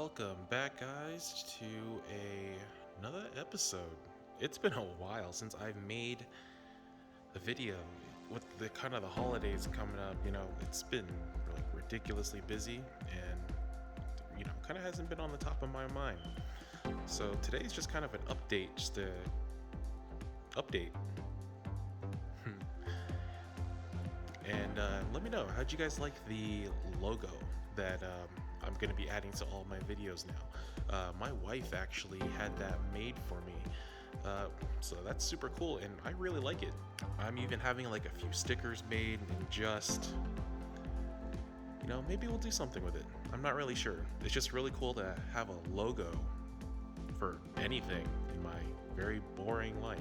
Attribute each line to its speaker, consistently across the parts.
Speaker 1: Welcome back, guys, to another episode. It's been a while since I've made a video with the kind of the holidays coming up. It's been like ridiculously busy, and kind of hasn't been on the top of my mind. So today's just kind of an update, just a update. And let me know, how'd you guys like the logo that I'm going to be adding to all my videos now? My wife actually had that made for me, so that's super cool, and I really like it. I'm even having like a few stickers made, and just, maybe we'll do something with it. I'm not really sure. It's just really cool to have a logo for anything in my very boring life.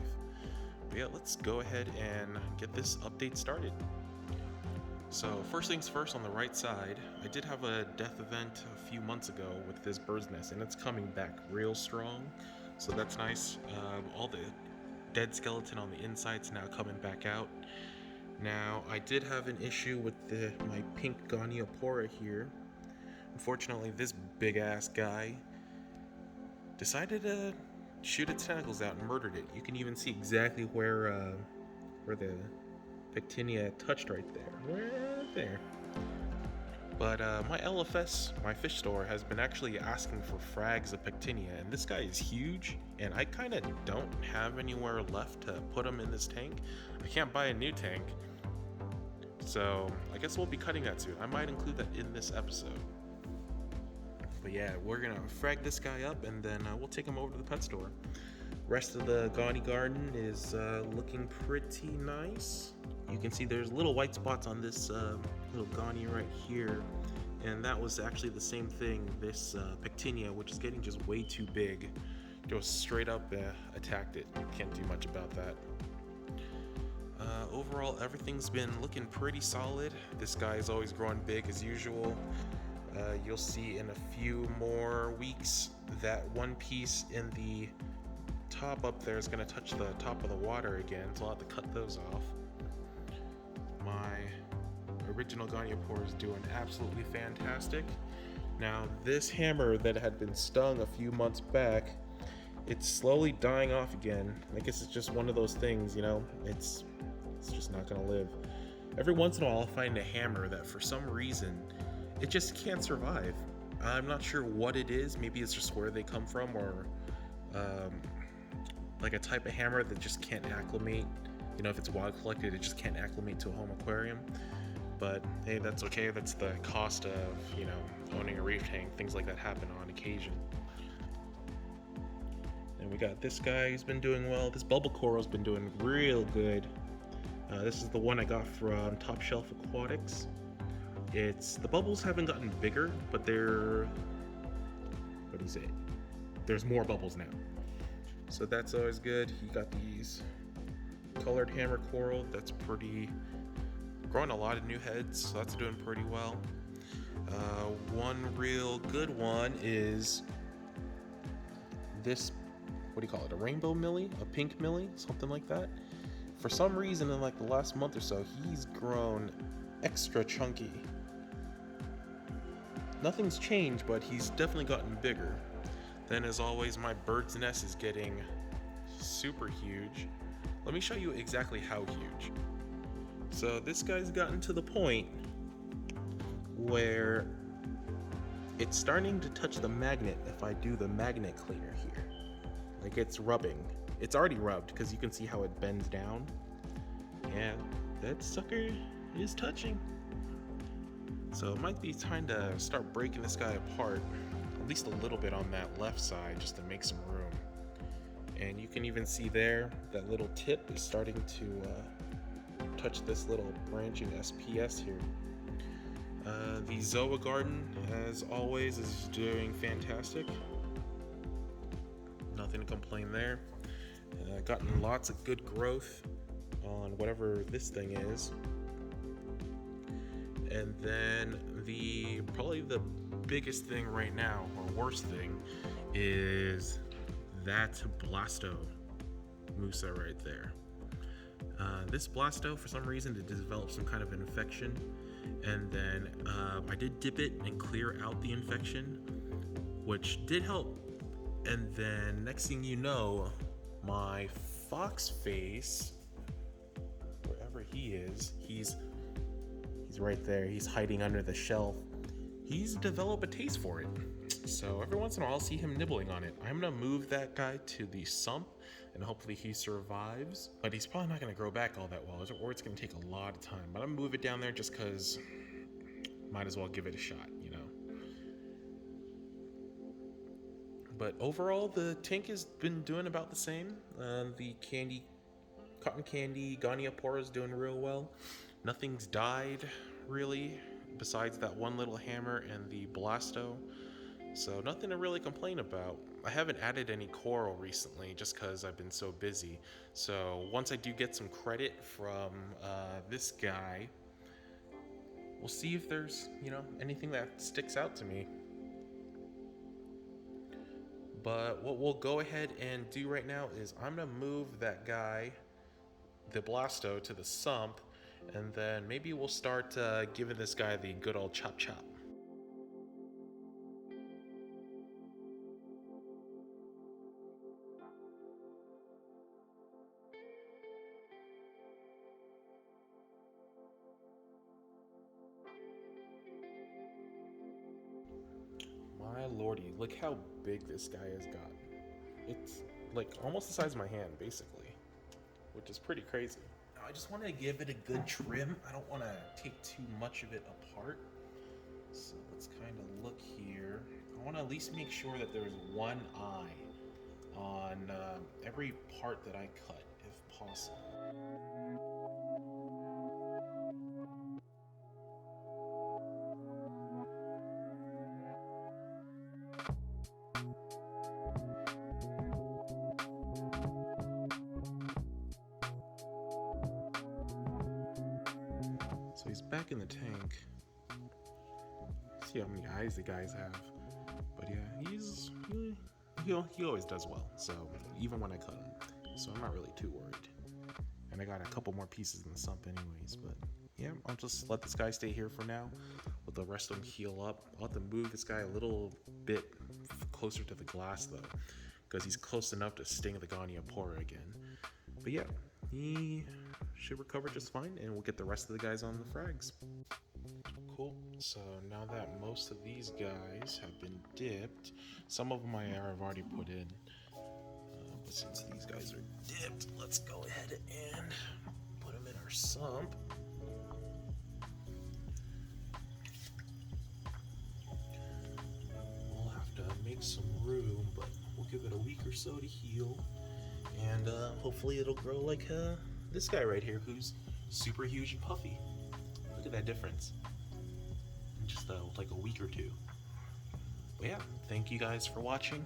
Speaker 1: But yeah, let's go ahead and get this update started. So first things first, on the right side, I did have a death event a few months ago with this bird's nest, and it's coming back real strong, so that's nice. All the dead skeleton on the inside's now coming back out. Now, I did have an issue with my pink Goniopora here. Unfortunately, this big-ass guy decided to shoot its tentacles out and murdered it. You can even see exactly where the Pictinia touched right there. But my LFS, my fish store, has been actually asking for frags of Pictinia, and this guy is huge, and I kind of don't have anywhere left to put him in this tank. I can't buy a new tank, so I guess we'll be cutting that soon. I might include that in this episode. But yeah, we're gonna frag this guy up, and then we'll take him over to the pet store. Rest of the Gauny Garden is looking pretty nice. You can see there's little white spots on this little Gauny right here, and that was actually the same thing. This Pictinia, which is getting just way too big, just straight up attacked it. Can't do much about that. Overall, everything's been looking pretty solid. This guy is always growing big as usual. You'll see in a few more weeks that one piece in the top up there is going to touch the top of the water again, so I'll have to cut those off. My original Goniopora is doing absolutely fantastic. Now, this hammer that had been stung a few months back, it's slowly dying off again. I guess it's just one of those things, it's just not going to live. Every once in a while I'll find a hammer that for some reason it just can't survive. I'm not sure what it is. Maybe it's just where they come from, or like a type of hammer that just can't acclimate. If it's wild collected, it just can't acclimate to a home aquarium. But hey, that's okay. That's the cost of, owning a reef tank. Things like that happen on occasion. And we got this guy who's been doing well. This bubble coral's been doing real good. This is the one I got from Top Shelf Aquatics. The bubbles haven't gotten bigger, but there's more bubbles now. So that's always good. You got these colored hammer coral. That's growing a lot of new heads, so that's doing pretty well. One real good one is this, what do you call it, a rainbow millie, a pink millie, something like that. For some reason, in like the last month or so, he's grown extra chunky. Nothing's changed, but he's definitely gotten bigger. Then, as always, my bird's nest is getting super huge. Let me show you exactly how huge. So this guy's gotten to the point where it's starting to touch the magnet if I do the magnet cleaner here. Like, it's rubbing. It's already rubbed because you can see how it bends down. And that sucker is touching. So it might be time to start breaking this guy apart, at least a little bit on that left side, just to make some room. And you can even see there, that little tip is starting to touch this little branching SPS here. The Zoa Garden, as always, is doing fantastic. Nothing to complain there. Gotten lots of good growth on whatever this thing is. And then probably the biggest thing right now, or worst thing, is that Blasto Musa right there. This Blasto, for some reason, it developed some kind of an infection, and then I did dip it and clear out the infection, which did help. And then next thing you know, my fox face, wherever he is, he's right there. He's hiding under the shelf. He's developed a taste for it. So every once in a while I'll see him nibbling on it. I'm gonna move that guy to the sump and hopefully he survives. But he's probably not gonna grow back all that well, or it's gonna take a lot of time. But I'm gonna move it down there just cause might as well give it a shot, you know. But overall the tank has been doing about the same. The cotton candy Goniapora is doing real well. Nothing's died really, besides that one little hammer and the Blasto. So nothing to really complain about. I haven't added any coral recently just because I've been so busy. So once I do get some credit from this guy, we'll see if there's, you know, anything that sticks out to me. But what we'll go ahead and do right now is I'm gonna move that guy, the Blasto, to the sump, and then maybe we'll start giving this guy the good old chop chop. My lordy, look how big this guy has gotten. It's like almost the size of my hand, basically, which is pretty crazy. Now, I just want to give it a good trim. I don't want to take too much of it apart. So let's kind of look here. I want to at least make sure that there's one eye on every part that I cut, if possible. So he's back in the tank. See how many eyes the guys have. But yeah, he always does well. So even when I cut him, so I'm not really too worried. And I got a couple more pieces in the sump anyways. But yeah, I'll just let this guy stay here for now. Let the rest of them heal up. I'll have to move this guy a little bit closer to the glass though, because he's close enough to sting the Goniapora again. But yeah, he should recover just fine, and we'll get the rest of the guys on the frags. Cool. So now that most of these guys have been dipped, some of them I've already put in. But since these guys are dipped, let's go ahead and put them in our sump. We'll have to make some room, but we'll give it a week or so to heal. And hopefully it'll grow like this guy right here, who's super huge and puffy. Look at that difference in just like a week or two. But yeah, thank you guys for watching.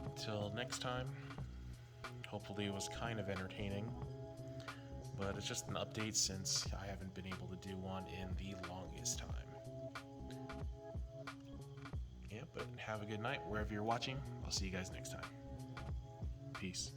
Speaker 1: Until next time, hopefully it was kind of entertaining, but it's just an update since I haven't been able to do one in the longest time. Yeah, but have a good night wherever you're watching. I'll see you guys next time. Peace.